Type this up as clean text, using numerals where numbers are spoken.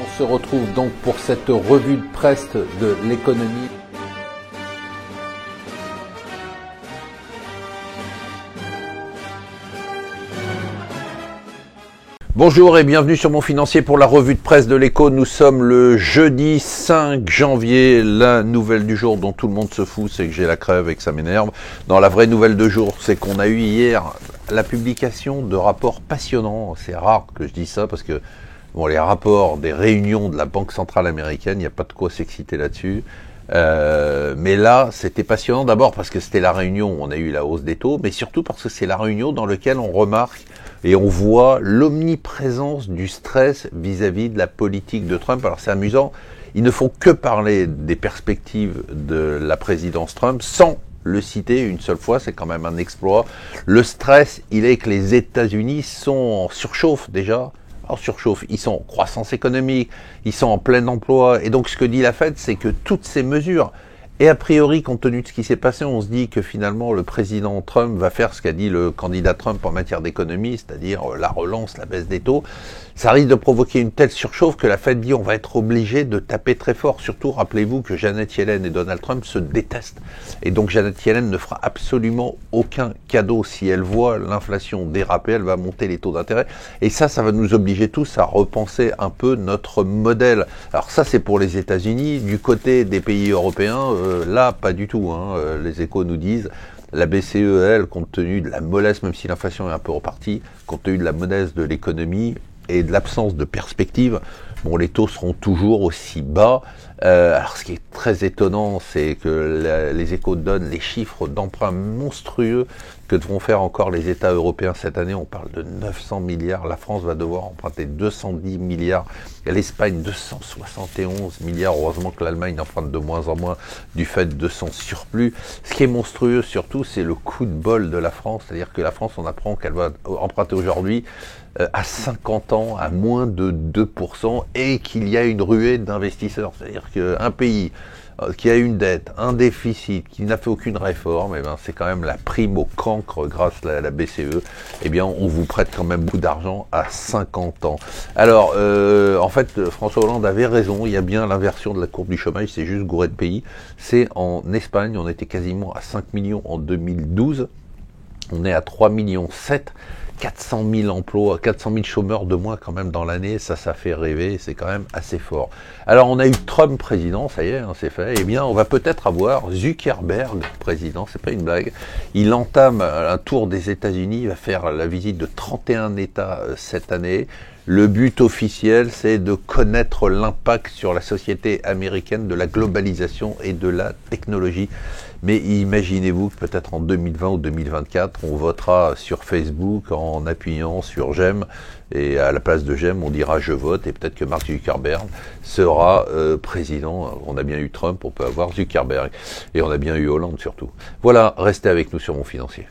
On se retrouve donc pour cette revue de presse de l'économie. Bonjour et bienvenue sur Mon Financier pour la revue de presse de l'écho. Nous sommes le jeudi 5 janvier. La nouvelle du jour dont tout le monde se fout, c'est que j'ai la crève et que ça m'énerve. Non, la vraie nouvelle de jour, c'est qu'on a eu hier la publication de rapports passionnants. C'est rare que je dise ça parce que bon, les rapports des réunions de la Banque Centrale Américaine, il n'y a pas de quoi s'exciter là-dessus. Mais là, c'était passionnant d'abord parce que c'était la réunion où on a eu la hausse des taux, mais surtout parce que c'est la réunion dans laquelle on remarque et on voit l'omniprésence du stress vis-à-vis de la politique de Trump. Alors c'est amusant, ils ne font que parler des perspectives de la présidence Trump sans le citer une seule fois, c'est quand même un exploit. Le stress, il est que les États-Unis sont en surchauffe déjà. En surchauffe, ils sont en croissance économique, ils sont en plein emploi, et donc ce que dit la Fed, c'est que toutes ces mesures, et a priori, compte tenu de ce qui s'est passé, on se dit que finalement le président Trump va faire ce qu'a dit le candidat Trump en matière d'économie, c'est-à-dire la relance, la baisse des taux. Ça risque de provoquer une telle surchauffe que la Fed dit on va être obligé de taper très fort. Surtout, rappelez-vous que Janet Yellen et Donald Trump se détestent. Et donc Janet Yellen ne fera absolument aucun cadeau. Si elle voit l'inflation déraper, elle va monter les taux d'intérêt. Et ça va nous obliger tous à repenser un peu notre modèle. Alors ça, c'est pour les États-Unis. Du côté des pays européens, là, pas du tout. Les échos nous disent... La BCE, elle, compte tenu de la mollesse, même si l'inflation est un peu repartie, compte tenu de la mollesse de l'économie et de l'absence de perspective, bon, les taux seront toujours aussi bas. Alors, ce qui est très étonnant, c'est que les échos donnent les chiffres d'emprunts monstrueux que devront faire encore les États européens cette année. On parle de 900 milliards. La France va devoir emprunter 210 milliards. Et l'Espagne, 271 milliards. Heureusement que l'Allemagne emprunte de moins en moins du fait de son surplus. Ce qui est monstrueux, surtout, c'est le coup de bol de la France. C'est-à-dire que la France, on apprend qu'elle va emprunter aujourd'hui à 50 ans, à moins de 2%, et qu'il y a une ruée d'investisseurs. C'est-à-dire qu'un pays qui a une dette, un déficit, qui n'a fait aucune réforme, c'est quand même la prime au cancre grâce à la BCE. On vous prête quand même beaucoup d'argent à 50 ans. Alors, en fait, François Hollande avait raison, il y a bien l'inversion de la courbe du chômage, c'est juste gouré de pays. C'est en Espagne, on était quasiment à 5 millions en 2012, on est à 3,7 millions. 400 000 emplois, 400 000 chômeurs de moins quand même dans l'année, ça fait rêver, c'est quand même assez fort. Alors on a eu Trump président, ça y est, c'est fait, on va peut-être avoir Zuckerberg président, c'est pas une blague. Il entame un tour des États-Unis, il va faire la visite de 31 États cette année. Le but officiel, c'est de connaître l'impact sur la société américaine de la globalisation et de la technologie. Mais imaginez-vous que peut-être en 2020 ou 2024, on votera sur Facebook en appuyant sur j'aime, et à la place de j'aime, on dira je vote, et peut-être que Mark Zuckerberg sera président. On a bien eu Trump, on peut avoir Zuckerberg, et on a bien eu Hollande surtout. Voilà, restez avec nous sur Mon Financier.